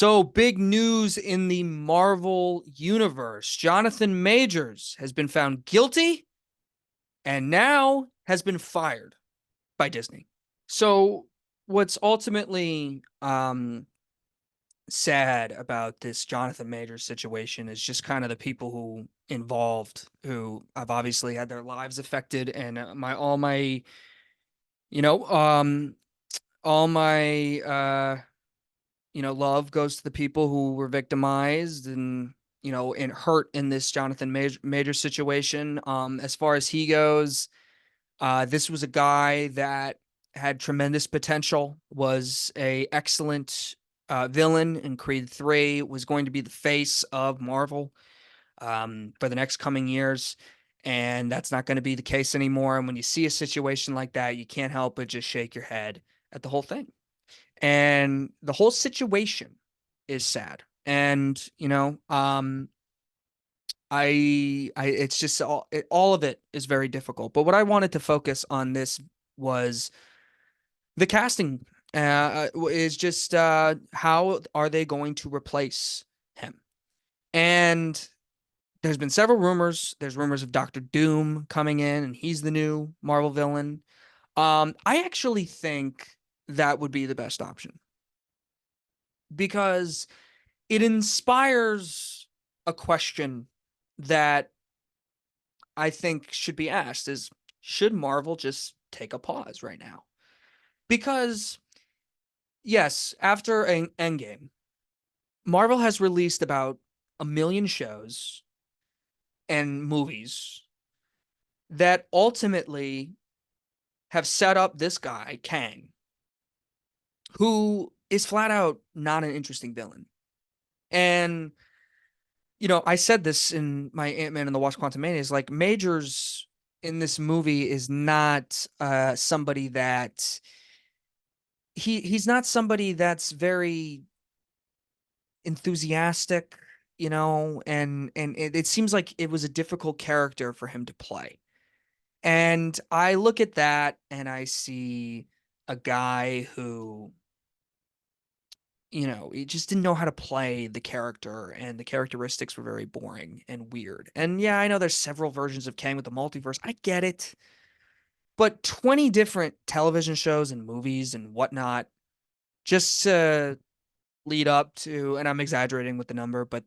So, big news in the Marvel universe. Jonathon Majors has been found guilty and now has been fired by Disney. So, what's ultimately sad about this Jonathon Majors situation is just kind of the people who involved who have obviously had their lives affected, and you know um all my love goes to the people who were victimized and, and hurt in this Jonathon Major situation. As far as he goes, this was a guy that had tremendous potential, was a excellent villain in Creed 3, was going to be the face of Marvel for the next coming years. And that's not going to be the case anymore. And when you see a situation like that, you can't help but just shake your head at the whole thing. And the whole situation is sad. And it's just all of it is very difficult. But what I wanted to focus on this was the casting. Is just how are they going to replace him? And there's been several rumors. There's rumors of Doctor Doom coming in, and he's the new Marvel villain. I actually think that would be the best option because it inspires a question that I think should be asked is should Marvel just take a pause right now? Because yes, after an Endgame, Marvel has released about a million shows and movies that ultimately have set up this guy, Kang, who is flat out not an interesting villain. And I said this in my Ant-Man and the Wasp: Quantumania is like Majors in this movie is not somebody that he's not somebody that's very enthusiastic, and it seems like it was a difficult character for him to play. And I look at that and I see a guy who he just didn't know how to play the character, and the characteristics were very boring and weird. And yeah, I know there's several versions of Kang with the multiverse. I get it. But 20 different television shows and movies and whatnot just to lead up to, and I'm exaggerating with the number, but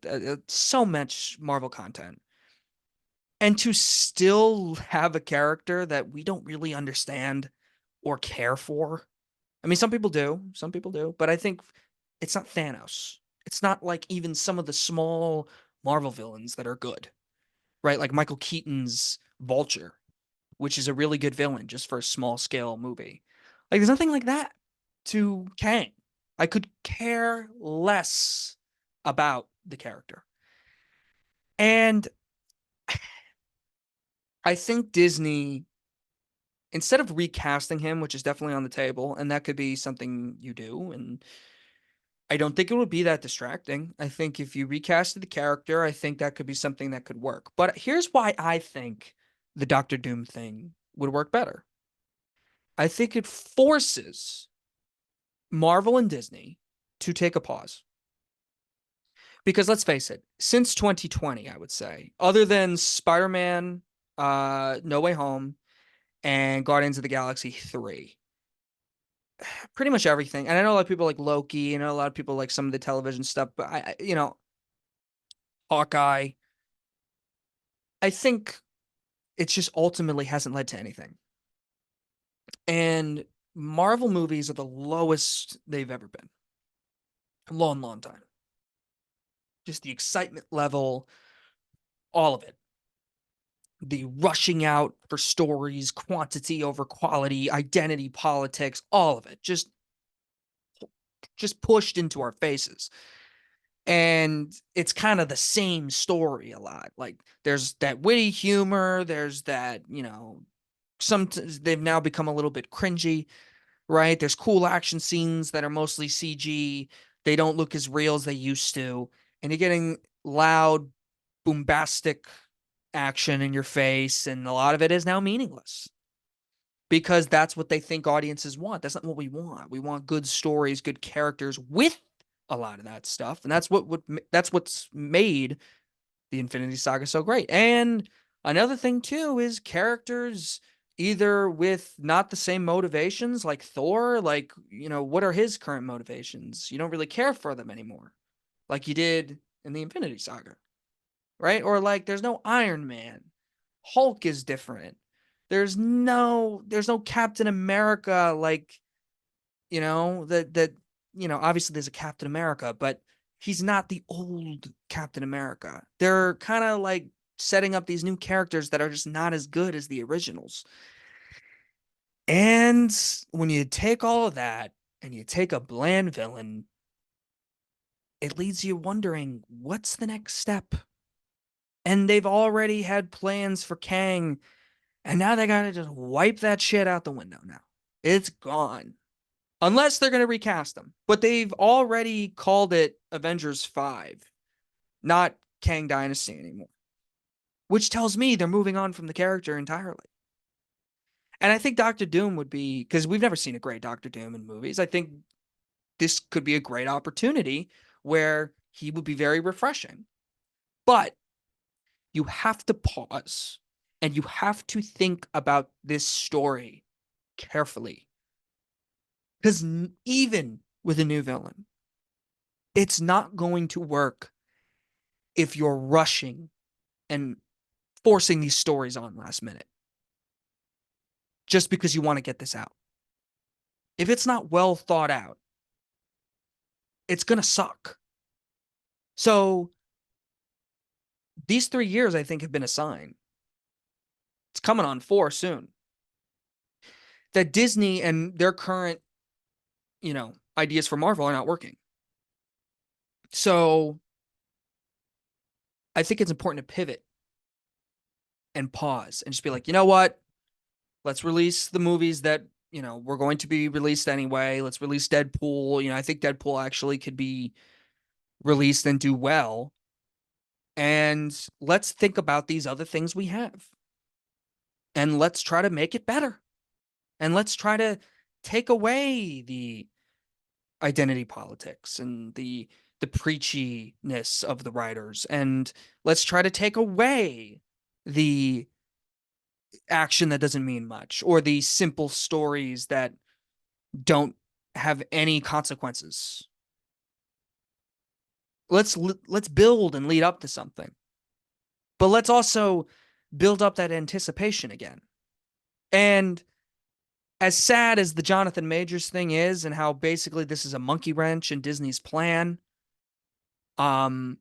so much Marvel content. And to still have a character that we don't really understand or care for. I mean, some people do, but I think it's not Thanos. It's not like even some of the small Marvel villains that are good, right? Like Michael Keaton's Vulture, which is a really good villain just for a small scale movie. Like, there's nothing like that to Kang. I could care less about the character. And I think Disney, instead of recasting him, which is definitely on the table, and that could be something you do, and I don't think it would be that distracting. I think if you recasted the character, I think that could be something that could work. But here's why I think the Doctor Doom thing would work better. I think it forces Marvel and Disney to take a pause. Because let's face it, since 2020, I would say, other than Spider-Man, No Way Home, and Guardians of the Galaxy 3, pretty much everything. And I know a lot of people like Loki, and I know a lot of people like some of the television stuff, but Hawkeye, I think it just ultimately hasn't led to anything. And Marvel movies are the lowest they've ever been. A long, long time. Just the excitement level, all of it. The rushing out for stories, quantity over quality, identity politics, all of it. Just pushed into our faces. And it's kind of the same story a lot. Like there's that witty humor, there's that, some they've now become a little bit cringy, right? There's cool action scenes that are mostly CG. They don't look as real as they used to. And you're getting loud, bombastic action in your face, and a lot of it is now meaningless because that's what they think audiences want. That's not what we want. We want good stories, good characters with a lot of that stuff, and that's what's made the Infinity Saga so great. And another thing too is characters either with not the same motivations, like Thor, like, what are his current motivations? You don't really care for them anymore, like you did in the Infinity Saga, right? Or like there's no Iron Man. Hulk is different. There's no Captain America, like, obviously there's a Captain America, but he's not the old Captain America. They're kind of like setting up these new characters that are just not as good as the originals. And when you take all of that and you take a bland villain, it leaves you wondering what's the next step? And they've already had plans for Kang, and now they gotta just wipe that shit out the window now. It's gone. Unless they're gonna recast them. But they've already called it Avengers 5, not Kang Dynasty anymore. Which tells me they're moving on from the character entirely. And I think Doctor Doom would be, because we've never seen a great Doctor Doom in movies. I think this could be a great opportunity where he would be very refreshing. But you have to pause and you have to think about this story carefully. Because even with a new villain, it's not going to work if you're rushing and forcing these stories on last minute just because you want to get this out. If it's not well thought out, it's going to suck. So these 3 years, I think, have been a sign. It's coming on 4 soon. That Disney and their current, ideas for Marvel are not working. So I think it's important to pivot and pause and just be like, you know what? Let's release the movies that, we're going to be released anyway. Let's release Deadpool. I think Deadpool actually could be released and do well. And let's think about these other things we have. And let's try to make it better. And let's try to take away the identity politics and the preachiness of the writers. And let's try to take away the action that doesn't mean much or the simple stories that don't have any consequences. Let's build and lead up to something. But let's also build up that anticipation again. And as sad as the Jonathon Majors thing is and how basically this is a monkey wrench in Disney's plan, um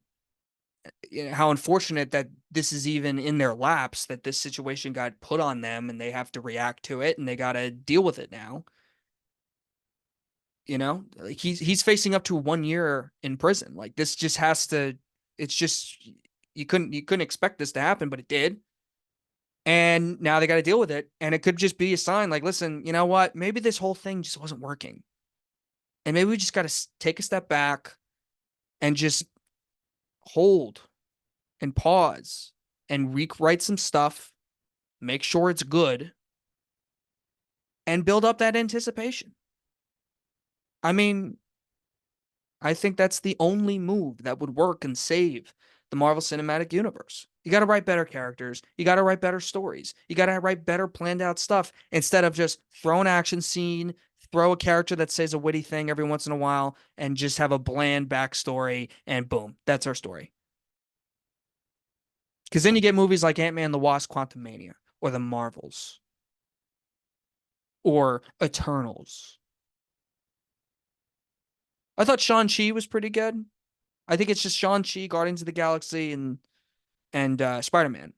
how unfortunate that this is even in their laps, that this situation got put on them and they have to react to it and they got to deal with it now. Like he's facing up to 1 year in prison. Like this just has to. It's just you couldn't expect this to happen, but it did. And now they got to deal with it. And it could just be a sign like, listen, you know what? Maybe this whole thing just wasn't working. And maybe we just got to take a step back and just hold and pause and rewrite some stuff, make sure it's good, and build up that anticipation. I mean, I think that's the only move that would work and save the Marvel Cinematic Universe. You got to write better characters. You got to write better stories. You got to write better planned out stuff instead of just throw an action scene, throw a character that says a witty thing every once in a while, and just have a bland backstory, and boom, that's our story. Because then you get movies like Ant-Man and the Wasp, Quantumania, or The Marvels, or Eternals. I thought Shang-Chi was pretty good. I think it's just Shang-Chi, Guardians of the Galaxy, and Spider-Man.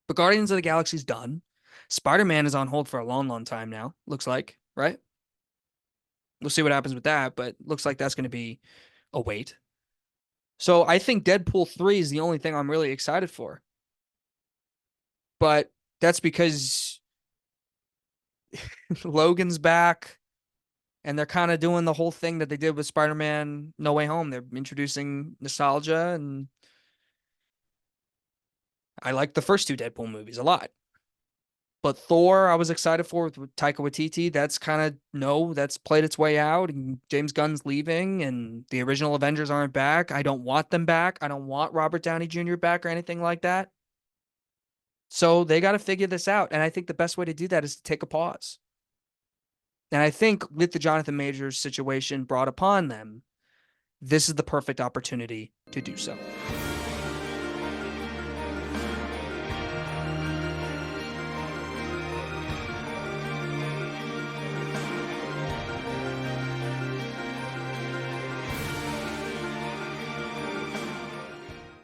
But Guardians of the Galaxy's done. Spider-Man is on hold for a long, long time now, looks like, right? We'll see what happens with that, but looks like that's going to be a wait. So I think Deadpool 3 is the only thing I'm really excited for. But that's because Logan's back and they're kind of doing the whole thing that they did with Spider-Man No Way Home. They're introducing nostalgia, and I like the first two Deadpool movies a lot. But Thor, I was excited for with Taika Waititi. That's kind of no, that's played its way out. And James Gunn's leaving, and the original Avengers aren't back. I don't want them back. I don't want Robert Downey Jr. back or anything like that. So they got to figure this out. And I think the best way to do that is to take a pause. And I think with the Jonathan Majors situation brought upon them, this is the perfect opportunity to do so.